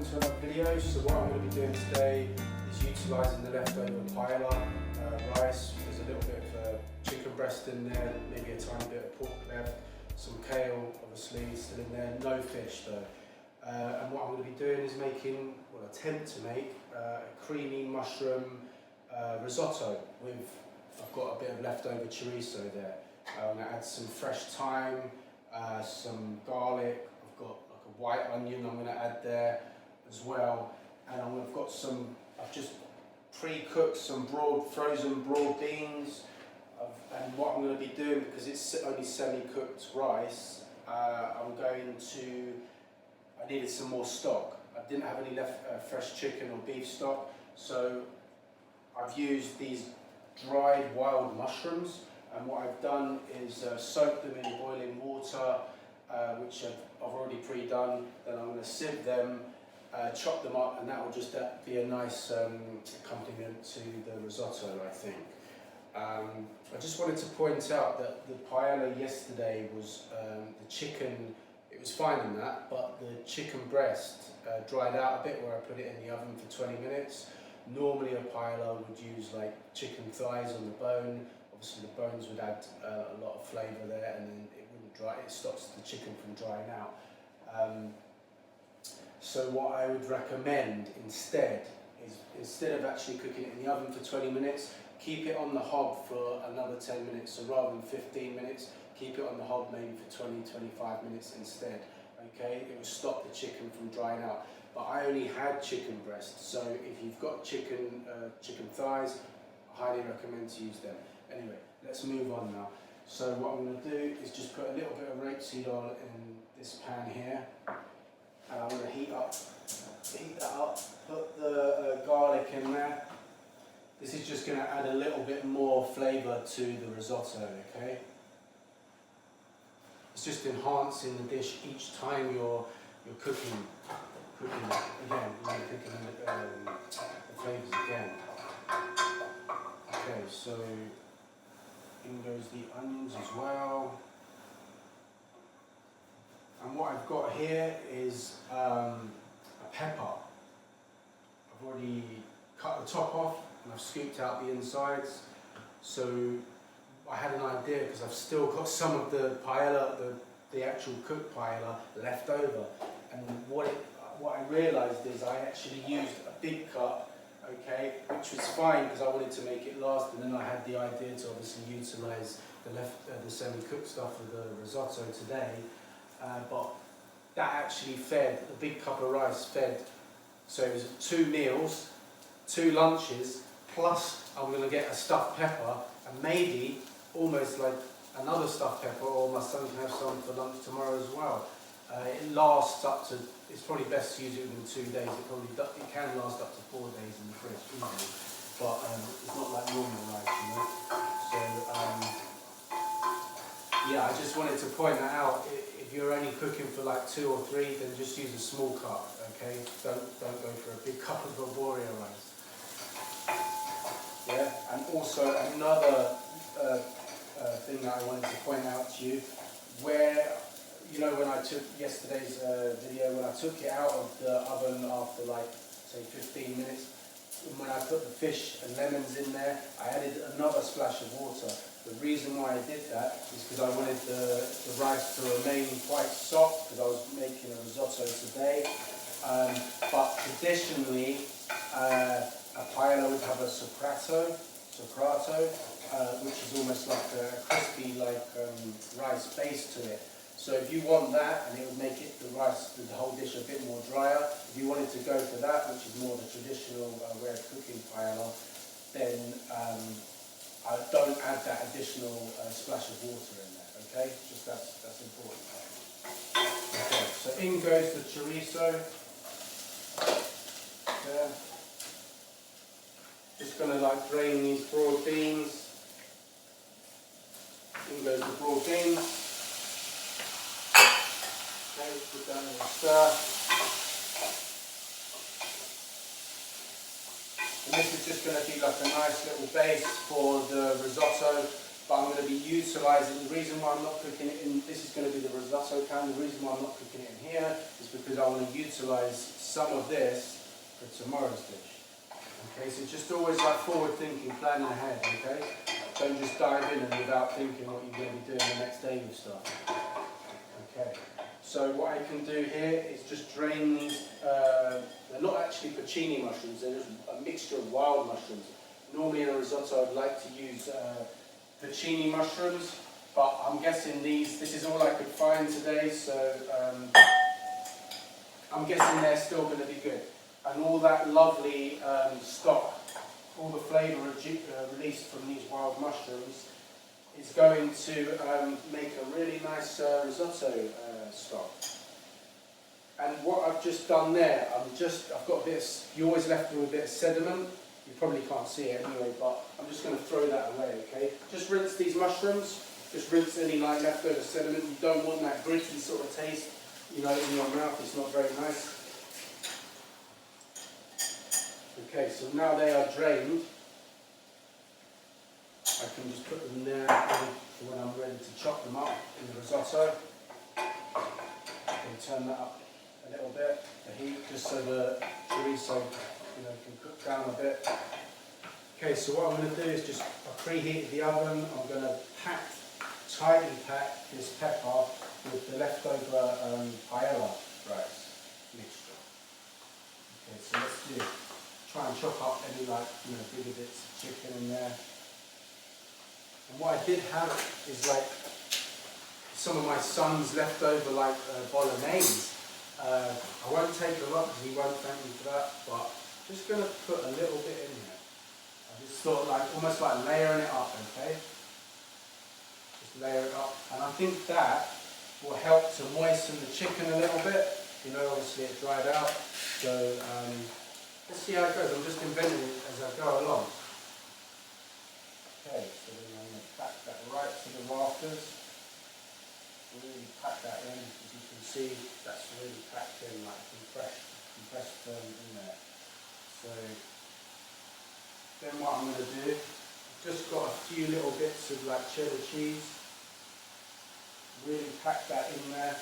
welcome to another video. So what I'm going to be doing today is utilising the leftover paella rice. There's a little bit of chicken breast in there, maybe a tiny bit of pork left, some kale obviously still in there, no fish though. And what I'm going to be doing is making, well, attempt to make a creamy mushroom risotto with, I've got a bit of leftover chorizo there. I'm going to add some fresh thyme, some garlic, I've got like a white onion I'm going to add there as well, and I've got some, I've just pre-cooked some frozen broad beans, and what I'm going to be doing, because it's only semi-cooked rice, I'm going to, I needed some more stock. I didn't have any left fresh chicken or beef stock, so I've used these dried wild mushrooms, and what I've done is soak them in boiling water, which I've already pre-done. Then I'm going to sieve them, chop them up, and that will just be a nice accompaniment to the risotto, I think. I just wanted to point out that the paella yesterday was the chicken, it was fine in that, but the chicken breast dried out a bit where I put it in the oven for 20 minutes. Normally a paella would use like chicken thighs on the bone. Obviously the bones would add a lot of flavour there, and then it wouldn't dry, it stops the chicken from drying out. So what I would recommend instead is, instead of actually cooking it in the oven for 20 minutes, keep it on the hob for another 10 minutes. So rather than 15 minutes, keep it on the hob maybe for 20-25 minutes instead. Okay, it will stop the chicken from drying out. But I only had chicken breast, so if you've got chicken thighs, I highly recommend to use them. Anyway, let's move on now. So what I'm going to do is just put a little bit of rapeseed oil in this pan here, and I'm going to heat that up, put the garlic in there. This is just going to add a little bit more flavour to the risotto, okay? It's just enhancing the dish each time you're cooking again, you're cooking the flavours again. Okay, so in goes the onions as well. And what I've got here is a pepper. I've already cut the top off and I've scooped out the insides. So I had an idea, because I've still got some of the paella, the actual cooked paella left over. And what I realised is I actually used a big cup, okay, which was fine because I wanted to make it last, and then I had the idea to obviously utilise the semi-cooked stuff of the risotto today, but that actually fed, the big cup of rice fed, so it was 2 meals, 2 lunches, plus I'm going to get a stuffed pepper, and maybe almost like another stuffed pepper, or my son can have some for lunch tomorrow as well. It lasts up to, it's probably best to use it within 2 days. It can last up to 4 days in the fridge easily, but it's not like normal rice, you know. So yeah, I just wanted to point that out. If you're only cooking for like 2 or 3, then just use a small cup, okay? Don't go for a big cup of arborio rice. Yeah, and also another thing that I wanted to point out to you, where, you know, when I took yesterday's video, when I took it out of the oven after like, say, 15 minutes, when I put the fish and lemons in there, I added another splash of water. The reason why I did that is because I wanted the rice to remain quite soft, because I was making a risotto today. But traditionally, a paella would have a soprato, which is almost like a crispy, like rice base to it. So if you want that, and it would make it the whole dish a bit more drier, if you wanted to go for that, which is more the traditional way of cooking paella, then don't add that additional splash of water in there, okay? Just that's important. Okay, so in goes the chorizo. There. Just going to like drain these broad beans. In goes the broad beans. Okay, put that in the stir. And this is just going to be like a nice little base for the risotto, but I'm going to be utilising, the reason why I'm not cooking it in, this is going to be the risotto can, the reason why I'm not cooking it in here is because I want to utilise some of this for tomorrow's dish. Okay, so just always like forward thinking, planning ahead, okay? Don't just dive in and without thinking what you're going to be doing the next day with stuff. Okay, so what I can do here is just drain these, they're not actually porcini mushrooms, they're just a mixture of wild mushrooms. Normally in a risotto I'd like to use porcini mushrooms, but I'm guessing this is all I could find today, so I'm guessing they're still going to be good. And all that lovely stock, all the flavour released from these wild mushrooms is going to make a really nice risotto stock. And what I've just done there, I've got a bit of, you always left with a bit of sediment. You probably can't see it anyway, but I'm just going to throw that away, okay? Just rinse these mushrooms, just rinse any like leftover sediment. You don't want that gritty sort of taste, you know, in your mouth. It's not very nice. Okay, so now they are drained, I can just put them there for when I'm ready to chop them up in the risotto. I can turn that up a little bit, the heat, just so the chorizo can cook down a bit. Okay, so what I'm going to do is just, I preheated the oven, I'm going to tightly pack this pepper with the leftover paella rice mixture. Okay, so let's do, try and chop up any bigger bits of chicken in there. And what I did have is like some of my son's leftover bolognese. I won't take a lot because he won't thank me for that, but just going to put a little bit in there. I just thought almost like layering it up, okay? Just layer it up. And I think that will help to moisten the chicken a little bit. You know, obviously it dried out. So let's see how it goes. I'm just inventing it as I go along. Okay, so then I'm going to pack that right to the rafters. Really pack that in. As you can see, that's really packed in, like compressed in there. So then what I'm going to do, I've just got a few little bits of like cheddar cheese. Really pack that in there.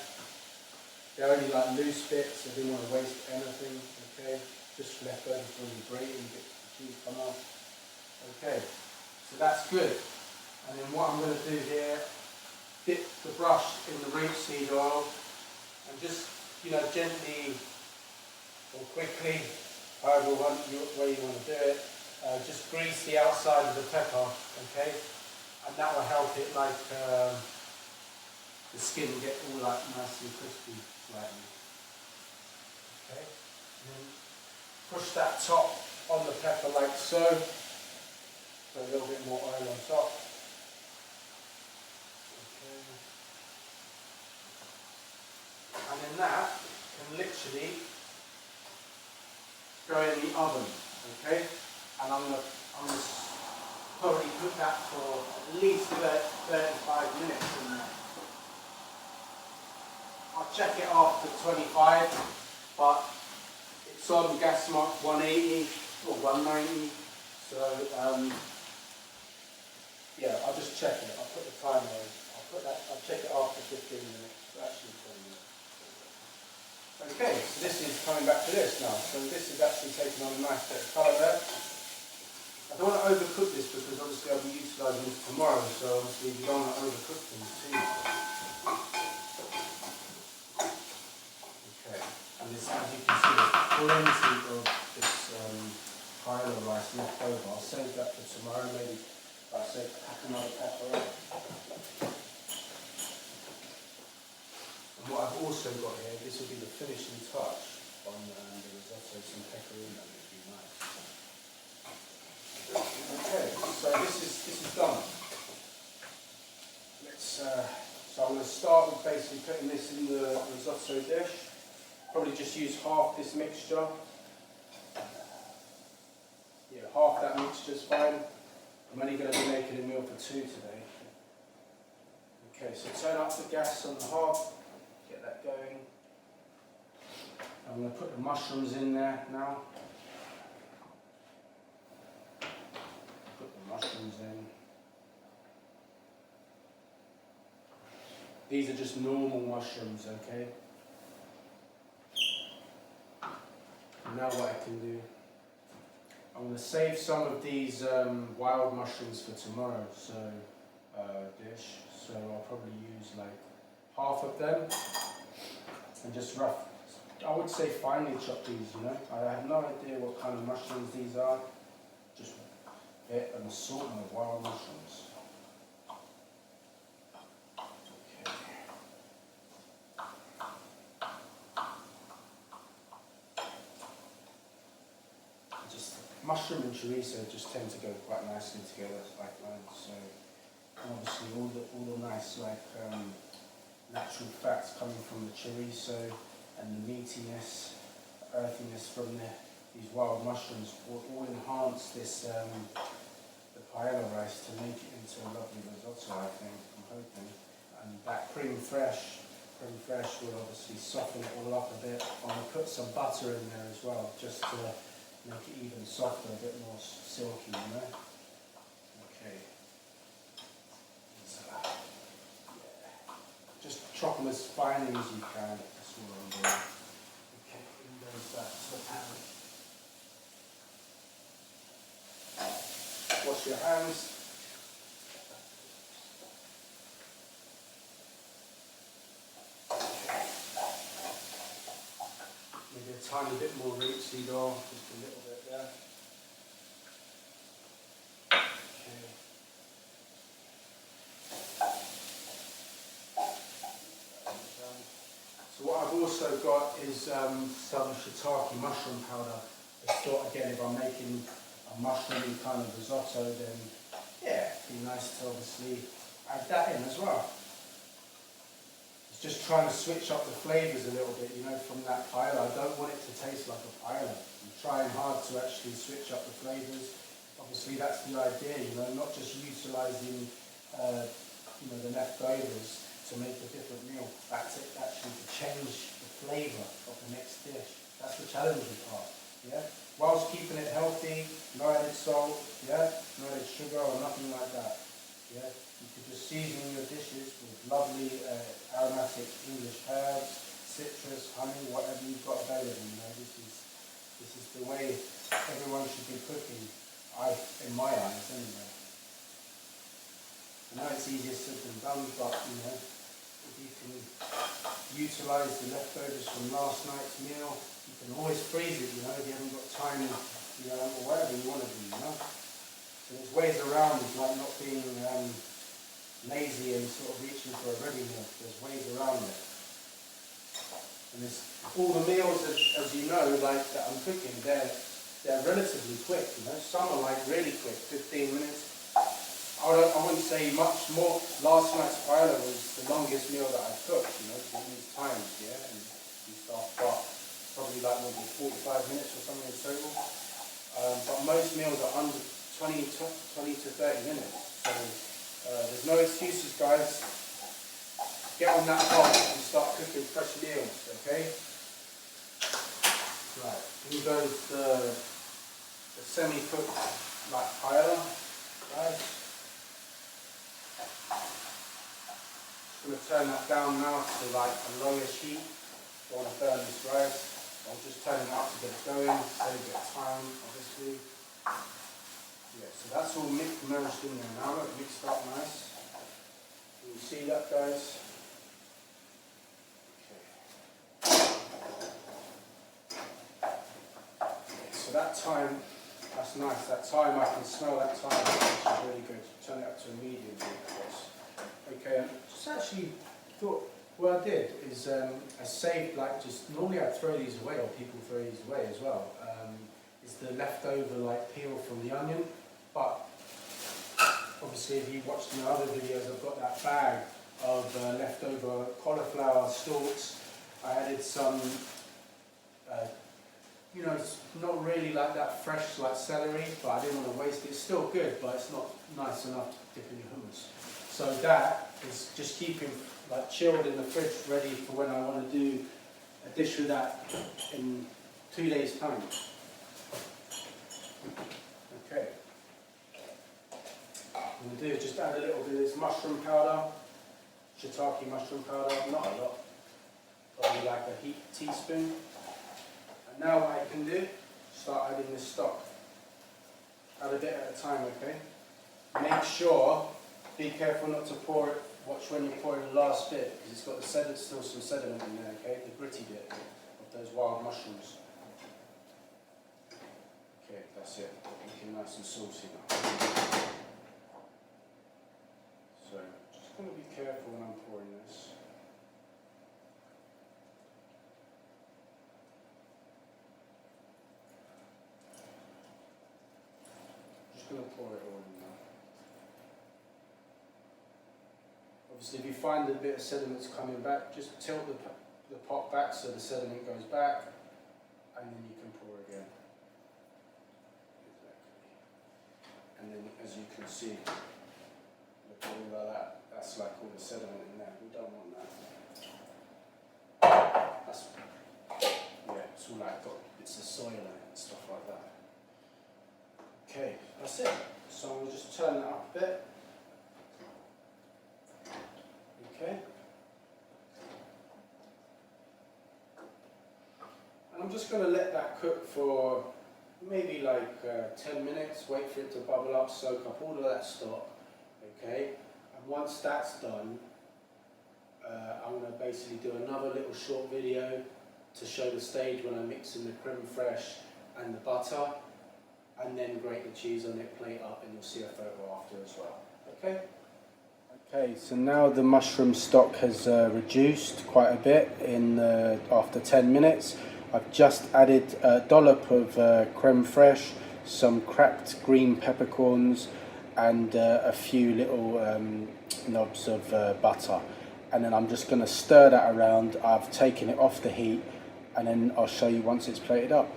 They're only like loose bits, I didn't want to waste anything, okay? Just left over from the grating bits of cheese come off. Okay, so that's good. And then what I'm going to do here, dip the brush in the rapeseed oil and just, gently or quickly, however way you want to do it, just grease the outside of the pepper, okay? And that will help it the skin get all like nice and crispy slightly. Okay? And then push that top on the pepper like so. Put a little bit more oil on top. Okay. And then that can literally go in the oven, okay? And I'm gonna probably cook that for at least 35 minutes in there. I'll check it after 25, but it's on gas mark 180 or 190, so yeah, I'll just check it. I'll put the timer in. I'll check it after 15 minutes, actually 20 minutes. Okay, so this is coming back to this now. So this is actually taking on a nice bit of colour there. I don't want to overcook this because obviously I'll be utilising this tomorrow, so obviously you don't want to overcook things too much. Okay, and this, as you can see, there's plenty of this paella rice left over. I'll save that for tomorrow, maybe I'll pack another pepper up. And what I've also got here, this will be the finishing touch on the risotto, some pecorino, which would be nice. Okay, so this is done. So I'm going to start with basically putting this in the risotto dish. Probably just use half this mixture. Yeah, half that mixture is fine. I'm only going to be making a meal for two today. Okay, so turn up the gas on the hob. Get that going. I'm going to put the mushrooms in there now. Put the mushrooms in. These are just normal mushrooms, okay? And now what I can do, I'm going to save some of these wild mushrooms for tomorrow's dish. So I'll probably use like half of them and just I would say finely chop these, you know. I have no idea what kind of mushrooms these are. Just an assortment of wild mushrooms. Okay. Just mushroom and chorizo just tend to go quite nicely together, like that. So obviously all the nice natural fats coming from the chorizo and the meatiness, earthiness from these wild mushrooms all enhance this the paella rice to make it into a lovely risotto, I think, I'm hoping. And that crème fraîche will obviously soften it all up a bit. I'm going to put some butter in there as well, just to make it even softer, a bit more silky, you know. Okay. So, yeah. Just chop them as finely as you can. That's all I'm doing. Okay, in goes that to the pan. Wash your hands. Maybe a tiny bit more rapeseed oil, just a little bit there. Okay. So what I've also got is some shiitake mushroom powder. I thought again, if I'm making a mushroomy kind of risotto, then yeah, it'd be nice to obviously add that in as well. It's just trying to switch up the flavours a little bit, you know, from that paella. I don't want it to taste like a paella. I'm trying hard to actually switch up the flavours. Obviously that's the idea, you know, not just utilising you know, the leftovers to make a different meal. That's it, actually, to change the flavour of the next dish. That's the challenging part, yeah? Whilst keeping it healthy, no added salt, yeah? No added sugar or nothing like that, yeah? You could just season your dishes with lovely aromatic English herbs, citrus, honey, whatever you've got available, you know? This is the way everyone should be cooking, in my eyes anyway. I know it's easier said than done, but you know, if you can utilise the leftovers from last night's meal, you can always freeze it, you know, if you haven't got time, you know, or whatever you want to do, you know. So there's ways around, like not being lazy and sort of reaching for a ready meal. There's ways around it. And there's all the meals, as you know, like that I'm cooking, they're relatively quick, you know. Some are like really quick, 15 minutes. I wouldn't say much more. Last night's paella was the longest meal that I cooked, you know, it needs time, yeah, and stuff, but probably like maybe 45 minutes or something in total. But most meals are under 20 to 30 minutes. So there's no excuses, guys. Get on that pot and start cooking fresh meals, okay? Right, here goes the semi-cooked like paella, guys. I'm going to turn that down now to like a lowish heat. Don't want to burn this rice. I'll just turn it up to get it going, save a bit of time, obviously. Yeah, so that's all merged in there now, mixed up nice. Can you see that, guys? Okay. So that thyme, that's nice. That thyme, I can smell that thyme, which is really good. Turn it up to a medium heat, I guess. Okay, just actually thought, what I did is I saved, like, just normally I'd throw these away, or people throw these away as well. It's the leftover like peel from the onion, but obviously if you watched my other videos, I've got that bag of leftover cauliflower stalks. I added some, you know, it's not really like that fresh like celery, but I didn't want to waste it. It's still good, but it's not nice enough to dip in your hummus. So that is just keeping like chilled in the fridge, ready for when I want to do a dish with that in 2 days' time. Okay. What I'm going to do is just add a little bit of this mushroom powder, shiitake mushroom powder, not a lot, probably like a teaspoon. And now what I can do, start adding this stock. Add a bit at a time, okay? Make sure, be careful not to pour it, watch when you pour in the last bit, because it's got the still some sediment in there, okay? The gritty bit of those wild mushrooms. Okay, that's it. Looking nice and saucy now. So, just going to be careful when I'm pouring this. Just going to pour it all in now. Obviously, if you find a bit of sediment's coming back, just tilt the pot back so the sediment goes back, and then you can pour again. And then, as you can see, look at all of that. That's like all the sediment in there. We don't want that. That's, yeah, it's all like it's the soil in it and stuff like that. Okay, that's it. So I'm going to just turn that up a bit. Okay. And I'm just going to let that cook for maybe like 10 minutes, wait for it to bubble up, soak up all of that stock, okay? And once that's done, I'm going to basically do another little short video to show the stage when I'm mixing the crème fraîche and the butter, and then grate the cheese on it, plate up, and you'll see a photo after as well, okay? Okay, so now the mushroom stock has reduced quite a bit after 10 minutes. I've just added a dollop of crème fraîche, some cracked green peppercorns, and a few little knobs of butter. And then I'm just going to stir that around. I've taken it off the heat, and then I'll show you once it's plated up.